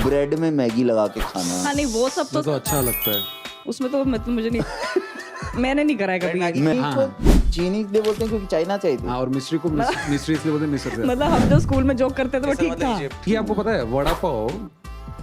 Bread में Maggi लगा के खाना। हाँ नहीं वो सब तो अच्छा लगता है। उसमें तो मतलब मुझे नहीं मैंने नहीं करा है कभी। मैं को चीनी इसलिए बोलते हैं क्योंकि चाइना चाहिए। हाँ, और मिस्री को मिस्री इसलिए बोलते हैं मिस्र से। मतलब हम जो स्कूल में जोक करते थे वो ठीक था। ये आपको पता है vada pav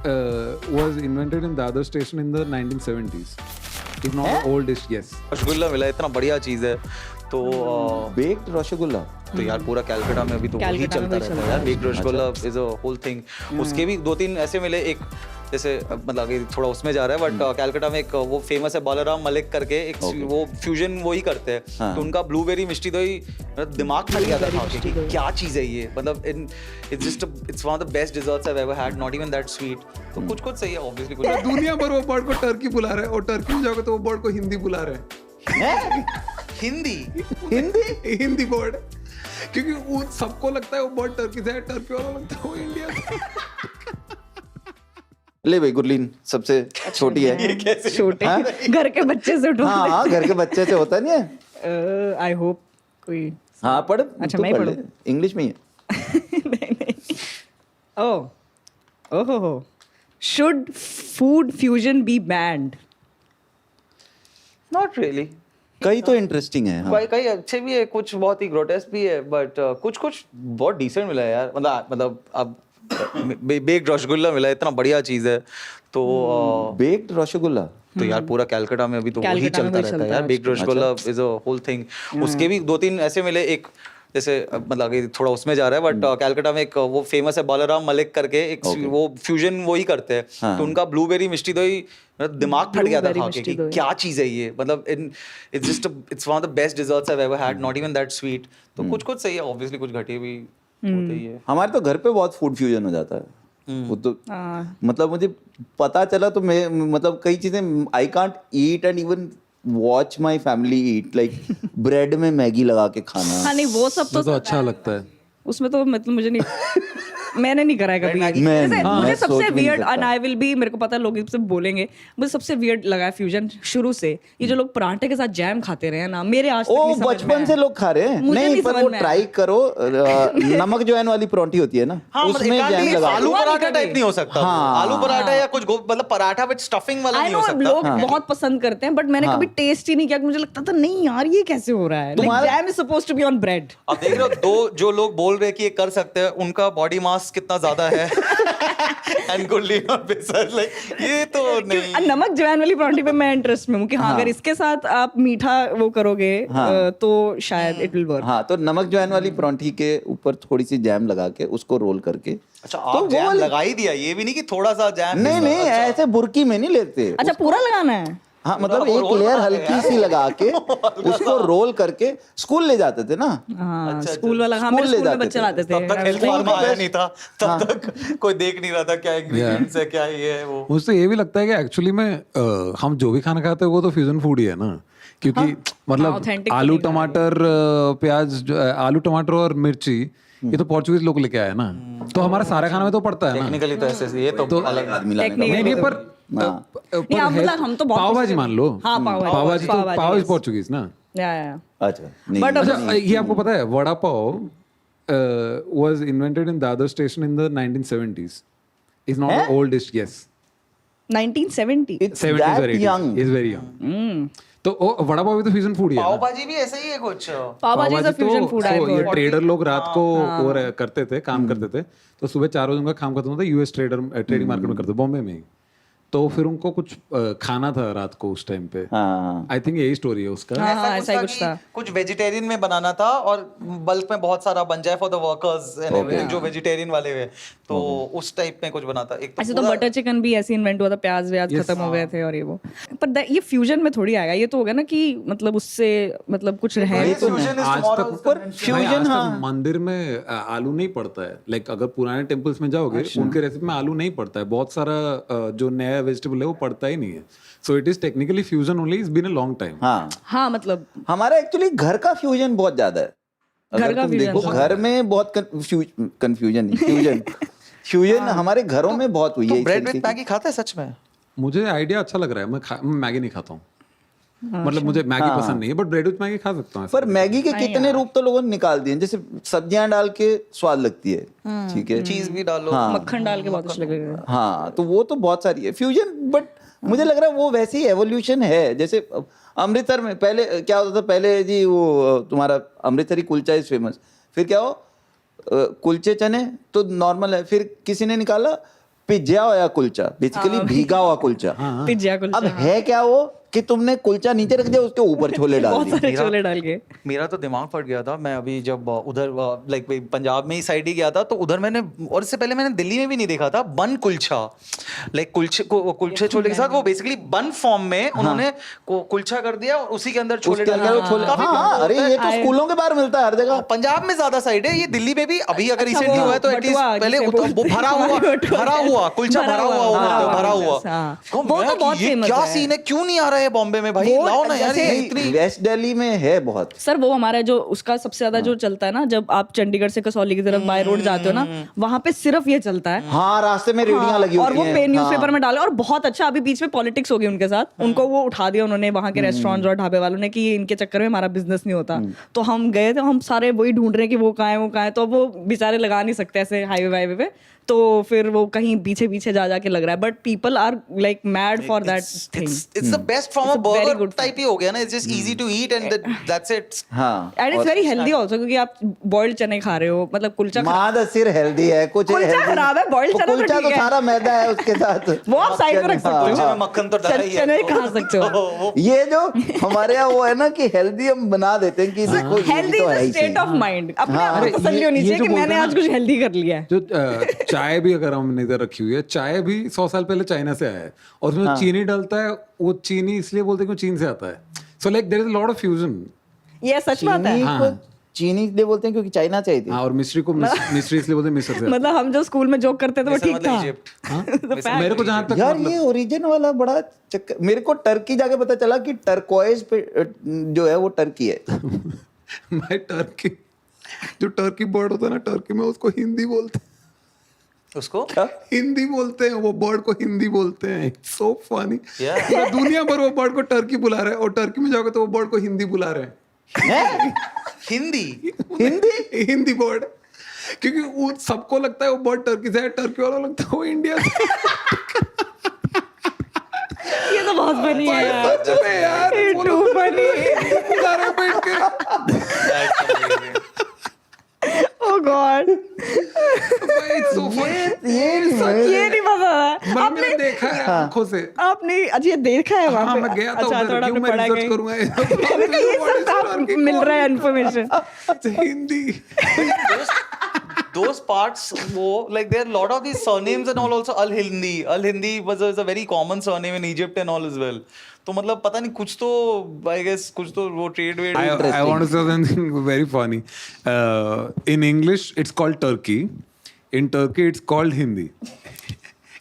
was invented in Dadar station in the 1970s. It's not an old dish, yes. Rasgulla मिला, इतना बढ़िया चीज है। तो बेक्ड रसगुल्ला तो यार पूरा कैलकाटा में अभी तो वही चलता रहता है यार, baked rasgulla is a whole thing. उसके भी दो तीन ऐसे मिले, एक जैसे मतलब आगे थोड़ा उसमें जा रहा है बट कैलकाटा में एक वो फेमस है बालाराम मलिक करके, एक वो फ्यूजन वो ही करते हैं। तो उनका ब्लूबेरी मिष्टी दही दिमाग फट गया था खा के कि क्या चीज है ये, मतलब it's just it's one of the best desserts I have ever had, not even that sweet. तो कुछ कुछ सही है ऑब्वियसली कुछ। दुनिया भर वो बर्ड को टर्की बुला रहे हैं और टर्की में जाओगे तो वो बर्ड को हिंदी बुला रहे हैं। हिंदी बर्ड, क्योंकि वो सबको लगता है वो बर्ड टर्की से है, टर्की वाला लगता है वो इंडिया से। ले भाई गुरलीन सबसे छोटी है। छोटे घर के बच्चे से उठवा। हाँ घर के बच्चे से होता नहीं है। आई होप कोई। हाँ पढ़। अच्छा मैं पढ़ूं। इंग्लिश में ही है। नहीं। Oh should food fusion be banned? Not really. कई तो इंटरेस्टिंग है। हाँ। कई अच्छे भी है, कुछ बहुत ही ग्रोटेस्क भी है, बट कुछ बहुत डिसेंट मिला है यार। मतलब अब बेक्ड रसगुल्ला मिला, इतना बढ़िया चीज है। तो बेक्ड रसगुल्ला तो यार पूरा कैलकाटा में अभी तो वही चलता रहता है यार, baked rasgulla is a whole thing. उसके भी दो तीन ऐसे मिले, एक जैसे मतलब आगे थोड़ा उसमें जा रहा है बट कैलकाटा में एक वो फेमस है बालाराम मलिक करके, एक वो फ्यूजन वो ही करते हैं। तो उनका ब्लूबेरी मिष्टी दही दिमाग फट गया था खा के कि क्या चीज है ये, मतलब it's just it's one of the best desserts I have ever had, not even that sweet. तो कुछ कुछ सही है ऑब्वियसली, कुछ घटिया भी होते ही है। हमारे तो घर पे बहुत फूड फ्यूजन हो जाता है। वो तो मतलब मुझे पता चला तो मैं मतलब कई चीजें I can't eat and even watch my family eat, like bread में मैगी लगा के खाना। हाँ नहीं वो सब तो अच्छा लगता है। उसमें तो मतलब मुझे नहीं मैंने नहीं करा है कभी। मुझे सबसे weird and I will be, मेरे को पता है लोग इससे बोलेंगे, मुझे सबसे वियर्ड लगा है फ्यूजन शुरू से ये जो लोग पराठे के साथ जैम खाते रहे हैं ना, मेरे आज तक नहीं समझ में आया। बचपन से लोग खा रहे हैं। नहीं पर वो ट्राई करो, नमक ज्वाइन वाली परांठी होती है ना, उसमें जैम लगा। आलू पराठा टाइप नहीं हो सकता। आलू पराठा या कुछ मतलब पराठा विद स्टफिंग वाला नहीं हो सकता। लोग बहुत पसंद करते हैं बट मैंने कभी टेस्ट ही नहीं किया। मुझे लगता था नहीं यार ये कैसे हो रहा है, jam is supposed to be on bread. अब देख रहे हो, दो जो लोग बोल रहे हैं कि ये कर सकते हैं, उनका बॉडी मास कितना ज्यादा है एंड गुरलीन और बेसर, लाइक ये तो नहीं। नमक जवैन वाली परांठी पे मैं इंटरेस्ट में हूँ कि हाँ अगर इसके साथ आप मीठा वो करोगे तो शायद इट विल वर्क। हाँ तो नमक जवैन वाली परांठी के ऊपर थोड़ी सी जैम लगा के उसको रोल करके। अच्छा आप जैम लगा ही दिया, ये भी नहीं कि थोड़ा सा जैम। नहीं ऐसे बुरकी में नहीं लेते। अच्छा पूरा लगाना है? हाँ मतलब एक लेयर हल्की सी लगा के उसको रोल करके स्कूल ले जाते थे ना। हाँ स्कूल वाला, हाँ मेरे स्कूल में बच्चे लाते थे। तब तक हेल्थ फार्मा आया नहीं था, तब तक कोई देख नहीं रहा था क्या इंग्रेडिएंट्स है क्या ये है वो। मुझे ये भी लगता है कि एक्चुअली में हम जो भी खाना खाते हैं वो तो फ्यूजन फूड ही है ना, क्योंकि मतलब आलू टमाटर प्याज, आलू टमाटर और मिर्ची ये तो पोर्चुगीज लोग लेके आए ना, तो हमारा सारा खाना में तो पड़ता है ना। टेक्निकली तो ऐसे ये तो अलग आदमी नहीं पर हम तो पाव भाजी मान लो। हाँ पाव भाजी पोर्चुगीज ना। अच्छा बट ये आपको पता है vada pav was invented in Dadar station in the 1970s. It's not an old dish, yes. 1970? It's that young. It's very young. तो वड़ा पाव भी तो फ्यूजन फूड ही है। पाव भाजी भी ऐसा ही है कुछ। पाव भाजी इज अ फ्यूजन फूड है। ये ट्रेडर लोग रात को वो करते थे, काम करते थे, तो सुबह 4 बजे उनका काम खत्म होता था, यूएस ट्रेडिंग मार्केट में करते, बॉम्बे में ही। तो फिर उनको कुछ खाना था रात को उस टाइम पे। आई थिंक यही स्टोरी है उसका। ऐसा ही कुछ था। कुछ वेजिटेरियन में बनाना था और बल्क में बहुत सारा बन जाए फॉर द वर्कर्स जो वेजिटेरियन वाले हुए, तो उस टाइप में कुछ बना था। एक ऐसे तो बटर चिकन भी ऐसे इन्वेंट हुआ था, प्याज व्याज खत्म हो गए थे और ये वो। पर ये फ्यूजन में थोड़ी आएगा, ये तो होगा ना कि मतलब उससे मतलब कुछ है। आज तक फ्यूजन मंदिर में आलू नहीं पड़ता है, लाइक अगर पुराने टेम्पल्स में जाओगे उनके रेसिपी में आलू नहीं पड़ता है, बहुत सारा जो नया वेजिटेबल है वो पड़ता ही नहीं है। So it is technically fusion only, it's been a long time. हाँ मतलब हमारा एक्चुअली घर का फ्यूजन बहुत ज्यादा है। अगर तुम देखो घर में बहुत कंफ्यूजन फ्यूजन हमारे घरों में बहुत हुई है। ब्रेड विद मैगी खाता है सच में? मुझे आइडिया अच्छा लग रहा है, मैं मैगी नहीं खाता हूँ। मतलब मुझे मैगी पसंद नहीं है, बट ब्रेड विथ मैगी खा सकता हूँ। पर मैगी के कितने रूप तो लोगों ने निकाल दिए, जैसे सब्जियां डाल के स्वाद लगती है, ठीक है, चीज भी डालो, मक्खन डाल के बहुत अच्छी लगेगा। हाँ, तो वो तो बहुत सारी है फ्यूजन, बट मुझे लग रहा है वो वैसी एवोल्यूशन है। जैसे अमृतसर में पहले क्या होता था, पहले जी वो तुम्हारा अमृतसरी कुलचा इज फेमस, फिर क्या हो कुलचे चने तो नॉर्मल है, फिर किसी ने निकाला पिज्जा हुआ कुलचा, बेसिकली भीगा हुआ कुलचा। पिज्जा कुलचा, अब है क्या वो कि तुमने कुलचा नीचे रख दिया, उसके ऊपर छोले डाल बहुत दिए। सारे छोले डाल के। मेरा तो दिमाग फट गया था। मैं अभी जब उधर लाइक पंजाब में ही साइड ही गया था, तो उधर मैंने, और इससे पहले मैंने दिल्ली में भी नहीं देखा था, बन कुलचा, लाइक कुलचे छोले के साथ वो बेसिकली बन फॉर्म में उन्होंने कुलचा कर दिया और उसी के अंदर छोले उसके डाल अंदर वो दिए। छोले, काफी हाँ, common अरे होता है। ये तो स्कूलों के बाहर मिलता है हर जगह। पंजाब में ज्यादा साइड है, ये दिल्ली में भी अभी अगर अच्छा, रिसेंटली वो हुआ है तो एटलीस्ट बटुआ पहले जिसे वो बोलते भरा हैं, हुआ बटुआ भरा हुआ कुलचा, भरा हुआ भरा हुआ। हाँ। तो वो मैं तो कि बहुत ये famous क्या है। सीन है, क्यों नहीं आ रहा है बॉम्बे में भाई, वो लाओ ना यार, ये जैसे- इतनी वेस्ट दिल्ली में है बहुत। सर वो हमारा जो उसका सबसे ज्यादा जो चलता है ना, जब आप चंडीगढ़ से कसौली की तरफ बाय रोड जाते हो ना, वहां पे सिर्फ ये चलता है। हाँ, रास्ते में रेडियां हाँ, लगी और होती वो हैं। न्यूज़पेपर में डाला, और बहुत अच्छा। अभी बीच में पॉलिटिक्स हो गई उनके साथ, उनको वो उठा दिया उन्होंने वहां के रेस्टोरेंट्स और ढाबे वालों ने कि ये इनके चक्कर में हमारा बिजनेस नहीं होता। तो हम गए थे, हम सारे वही ढूंढ रहे हैं कि वो कहाँ है, वो कहाँ है, तो वो बेचारे लगा नहीं सकते ऐसे हाईवे वाईवे पे, तो फिर वो कहीं पीछे पीछे जा जाके लग रहा है। But people are like mad for that thing. it's the best from a It's a very burger good type ही हो गया ना, it's just easy to eat and that's it। हाँ, and it's very healthy also, क्योंकि आप boiled चने खा रहे हो, मतलब कुलचा माद सिर हेल्दी है, कुछ कुलचा healthy- खराब है, boiled तो चना तो कुलचा ठीक तो है। सारा मैदा है उसके साथ। वो आप साइड में रख सकते कुलचे हो, में मक्खन तो डाला ही है। चने खा सकते हो। ये जो हमारे यहाँ वो है ना कि हेल्दी हम बना देते हैं कि देखो ये हेल्दी तो है ही स्टेट ऑफ सही। माइंड, अपने आप अरे को तसल्ली होनी ये चाहिए जो कि बोलते मैंने हैं आज ना, कुछ हेल्दी कर लिया है। जो चाय भी अगर हमने इधर रखी हुई है, चाय भी 100 साल पहले चाइना से आया है, और उसमें चीनी डलता है, वो चीनी इसलिए बोलते हैं कि चीन से आता है। So like there is lot of fusion. ये सच बात है। चीनी को चीनी इसलिए बोलते हैं क्योंकि चाइना से आई थी। हाँ, और मिस्री को मिस्री इसलिए बोलते हैं मिस्र से। मतलब हम जो स्कूल में जोक करते थे वो मिस्र ठीक मतलब था। इजिप्ट। हाँ? मेरे को जहाँ तक यार ये ओरिजिन वाला बड़ा चक्कर, मेरे को टर्की जाके पता चला कि टर्कोइज पे जो है वो टर्की है। मैं टर्की, जो टर्की बर्ड होता है ना टर्की में, उसको हिंदी बोलते हैं। उसको हिंदी बोलते हैं, वो बर्ड को हिंदी बोलते हैं। So funny. Yeah. पूरा दुनिया भर वो बर्ड को टर्की बुला रहे हैं, और टर्की में जाओगे तो वो बर्ड को हिंदी बुला रहे हैं। हिंदी हिंदी बर्ड, क्योंकि वो सबको लगता है वो बर्ड टर्की से है, टर्की वालों लगता है वो इंडिया से। ये तो बहुत फनी है यार। सच में यार, ये वो too लोग funny। बुला रहे हैं बैठ के। Oh God, भाई, it's so funny। ये नहीं पता था। मतलब मैंने देखा है आंखों से। आपने अच्छा ये देखा है वहाँ हाँ, पे? मैं गया था अच्छा, उधर, थोड़ा क्यों आपने मैं पढ़ा रिसर्च है। करूंगा मैंने कहा ये सब कहाँ मिल रहा है information. Hindi. those parts wo like there are a lot of these surnames and all also Al Hindi was a very common surname in Egypt and all as well। तो मतलब पता नहीं कुछ तो I guess कुछ तो वो trade Wade I want to say something very funny. In English, it's called Turkey. In Turkey, it's called Hindi.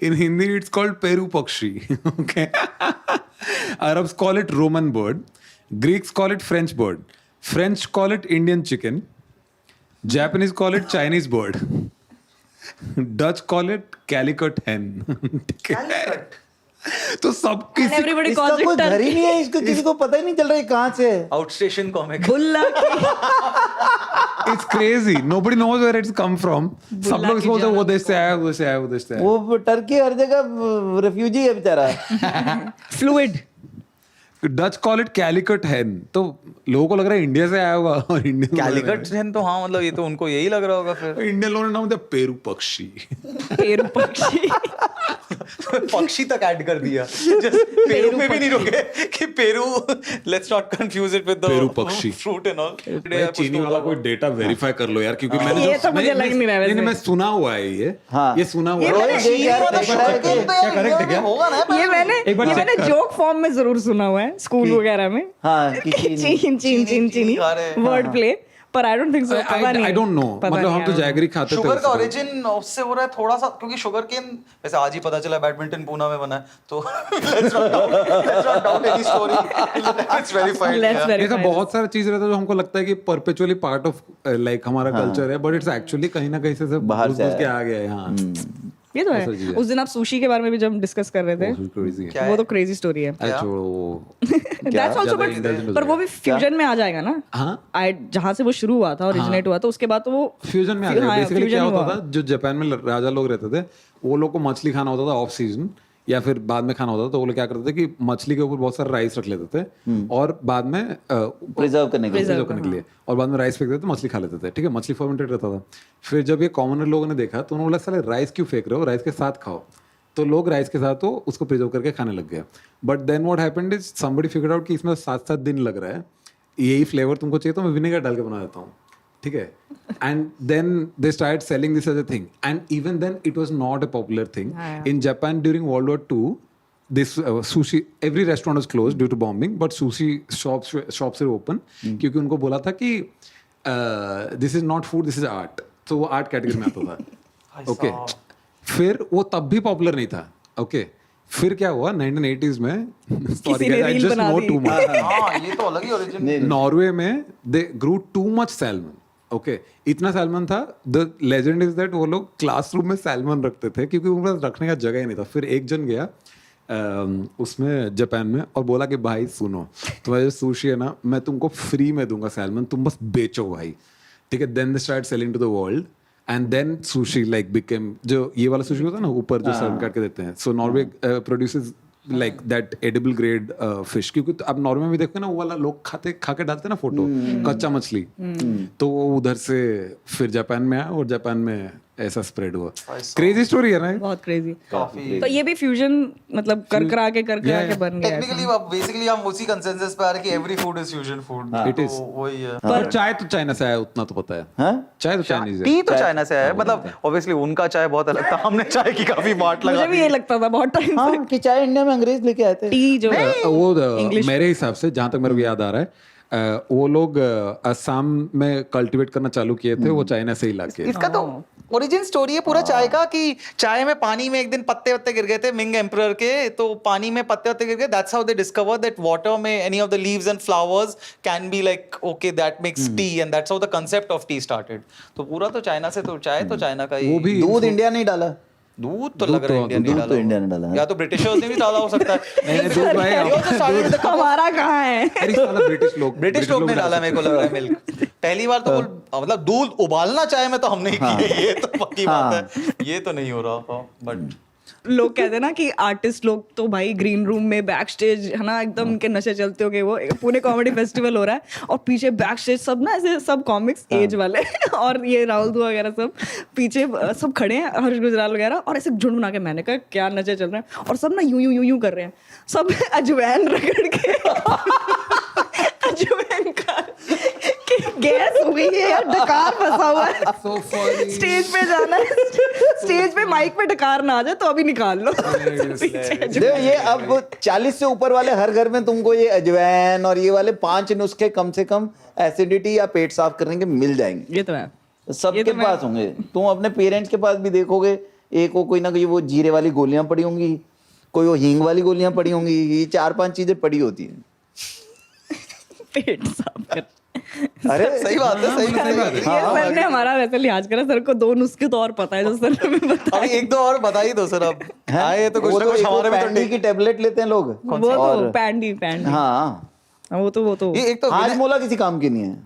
In Hindi, it's called Peru Pakshi. Okay. Arabs call it Roman bird. Greeks call it French bird. French call it Indian chicken. Japanese call it Chinese bird. Dutch call it calicut hen. ठीक है? तो सब And किसी everybody इसका calls कोई it घर ही turkey। नहीं है, इसको किसी को पता ही नहीं चल रहा है कहाँ से है। outstation comic बुल्ला की It's crazy. Nobody knows where it's come from. सब लोग की बोलते हैं वो जन्म देश से आया, वो देश से आया, वो देश से आया। वो टर्की हर जगह रेफ्यूजी है बेचारा। Fluid. Dutch call it Calicut हैन, तो लोगों को लग रहा है इंडिया से आया होगा, और इंडियन कैलिकट है तो हाँ मतलब ये तो उनको यही लग रहा होगा फिर। इंडियन लोगों ने नाम दिया पेरू पक्षी। पेरू पक्षी। पक्षी तक ऐड कर दिया। Just पेरू पे भी नहीं रुके कि पेरू let's not confuse it with the पेरू पक्षी। Fruit and all. भाई, चीनी वाला कोई डेटा वेरीफाई कर लो यार, क्योंकि मैंने ये तो मुझे लग नहीं रहा है वैसे। मैं सुना हुआ है ये। हाँ। ये सुना हुआ ये है। मैंने- ये यार क्या correct है क्या? होगा ना ये मैंने एक बार check कर। जोक फॉर्म में जरूर सुना हुआ है स्कूल वगैरह में। हाँ, कि चीनी। चीनी खा रहे हैं। वर्ड प्ले, पर आई डोंट थिंक सो। पता नहीं, आई डोंट नो, पता मतलब नहीं, हम तो I don't जैगरी खाते थे शुगर का उसको। ओरिजिन उससे हो रहा है थोड़ा सा, क्योंकि शुगर केन वैसे आज ही पता चला बैडमिंटन पूना में बना है, तो let's not doubt any story, it's verified। Let's yeah। verify ऐसा this। बहुत सारा चीज रहता है जो हमको लगता है कि परपेचुअली पार्ट ऑफ लाइक हमारा कल्चर है, बट इट्स एक्चुअली कहीं ना कहीं से बाहर घुस से के आया। आ गया है। हाँ, ये तो है। उस दिन आप सुशी के बारे में भी जब डिस्कस कर रहे थे, क्रेजी है। वो तो क्रेजी स्टोरी है। अरे छोड़ो वो। दैट्स आल्सो, पर वो भी फ्यूजन में आ जाएगा ना। हाँ, जहाँ से वो शुरू हुआ था, ओरिजिनेट हुआ था, उसके बाद तो वो फ्यूजन में आ गया। हाँ, बेसिकली fusion क्या होता हुआ। था, जो जापान में राजा लोग रहते थे, वो लोग को मछली खाना होता था ऑफ सीजन या फिर बाद में खाना होता था, तो वो लोग क्या करते थे कि मछली के ऊपर बहुत सारा राइस रख लेते थे और बाद में प्रिजर्व करने के लिए और बाद में राइस फेंक देते थे, मछली खा लेते थे। ठीक है, मछली फर्मेंटेड रहता था। फिर जब ये कॉमनर लोगों ने देखा तो उन्होंने बोला साले राइस क्यों फेंक रहे हो, राइस के साथ खाओ। तो लोग राइस के साथ तो उसको प्रिजर्व करके खाने लग गए। But then what happened is somebody figured out कि इसमें 7-7 दिन लग रहा है, यही फ्लेवर तुमको चाहिए तो मैं विनेगर डाल के बना देता हूँ। ठीक है, and then they start selling this as a thing, and even then it was not a popular thing in Japan during World War 2। This sushi, every restaurant was closed due to bombing, but sushi shops were open क्योंकि उनको बोला था कि this is not food, this is art, तो वो art category में आता था। ओके, फिर वो तब भी पॉपुलर नहीं था। ओके, फिर क्या हुआ 1980s में, sorry guys I just know too much, हाँ ये तो अलग ही ओरिजिन। नॉर्वे में they grew too much salmon. Okay, इतना सैल्मन था, द लेजेंड इज दैट वो लोग क्लासरूम में सैल्मन रखते थे क्योंकि उनके पास रखने का जगह ही नहीं था। फिर एक जन गया उसमें जापान में और बोला कि भाई सुनो, तुम्हारा जो सुशी है ना, मैं तुमको फ्री में दूंगा सैल्मन, तुम बस बेचो भाई। ठीक है, then they start selling to the world and then sushi like became, जो ये वाला सुशी होता है ना ऊपर जो सैल्मन काट के देते हैं, सो Norway produces like that edible grade fish, क्योंकि तो अब नॉर्वे में देखो ना वो वाला लोग खा के डालते हैं ना फोटो, कच्चा मछली, तो वो उधर से फिर जापान में आया और जापान में ऐसा स्प्रेड हुआ। क्रेजी स्टोरी है ना, बहुत क्रेजी। तो ये भी फ्यूजन मतलब कर के बन गया। टेक्निकली बेसिकली हम उसी कंसेंसस पे आ रहे हैं कि every food is fusion food. It is, वही है। पर चाय तो चाइना से आया, उतना तो पता है। चाय तो चाइनीज है, टी तो चाइना से है, मतलब ऑब्वियसली उनका चाय बहुत अलग था, हमने चाय की काफी बांट लगा। मुझे भी ये लगता था बहुत टाइम से हाँ कि चाय इंडिया में अंग्रेज लेके आए थे। टी जो वो मेरे हिसाब से जहां तक मेरे को याद आ रहा है, वो लोग असम में कल्टीवेट करना चालू किए थे, वो चाइना से ही लाके। इसका तो ओरिजिन स्टोरी है पूरा चाय का, कि चाय में पानी में एक दिन पत्ते वत्ते गिर गए थे मिंग एम्परर के, तो पानी में पत्ते वत्ते गिर गए। That's how they discover that water में any of the leaves and flowers can be like okay that makes tea, and that's how the concept of tea started. तो पूरा तो चाइना से, तो चाय तो चाइना का ही। वो भी दूध इंडिया नहीं डाला, दूध तो लग रहा है इंडिया ने डाला, या तो ब्रिटिशर्स ने भी डाला हो सकता है। नहीं दूध भाई हमारा कहाँ है? अरे साला ब्रिटिश लोग ने डाला, मेरे को लग रहा है मिल्क। पहली बार तो मतलब दूध उबालना चाय में तो हमने ही किया, ये तो पक्की बात है, ये तो नहीं हो रहा। बट लोग कहते हैं ना कि आर्टिस्ट लोग तो भाई ग्रीन रूम में बैक स्टेज है ना, एकदम उनके नशे चलते हो गए। वो पुणे कॉमेडी फेस्टिवल हो रहा है और पीछे बैक स्टेज सब ना ऐसे सब कॉमिक्स एज वाले और ये राहुल दुआ वगैरह सब पीछे सब खड़े हैं, हर्ष गुजराल वगैरह, और ऐसे झुंड बना के, मैंने कहा क्या नशे चल रहे हैं, और सब ना यूं कर रहे हैं, सब अजवैन रगड़ के अजवैन का गैस हो गई है यार, डकार फंसा हुआ है, स्टेज पे जाना है, स्टेज पे माइक पे डकार ना आ जाए तो अभी निकाल लो। देखो ये अब 40 से ऊपर वाले हर घर में तुमको ये अजवैन और ये वाले 5 नुस्खे कम से कम एसिडिटी या पेट साफ करने के मिल जाएंगे। ये तो है, सबके पास होंगे। तुम अपने पेरेंट्स के पास भी देखोगे, एक वो कोई ना कोई वो जीरे वाली गोलियां पड़ी होंगी, कोई वो हींग वाली गोलियां पड़ी होंगी, ये 4-5 चीजें पड़ी होती हैं पेट साफ कर। अरे सही बात है, सही बात है। ये सर ने हमारा वैसे लिहाज करा, सर को 2 नुस्खे तो और पता है जो सर ने हमें बताया। अभी एक दो और बता ही दो सर, अब आए तो कुछ ना कुछ हमारे में पैंडी की टेबलेट लेते हैं लोग, वो तो पैंडी हाँ वो तो ये एक तो हाजमोला किसी काम की नहीं है।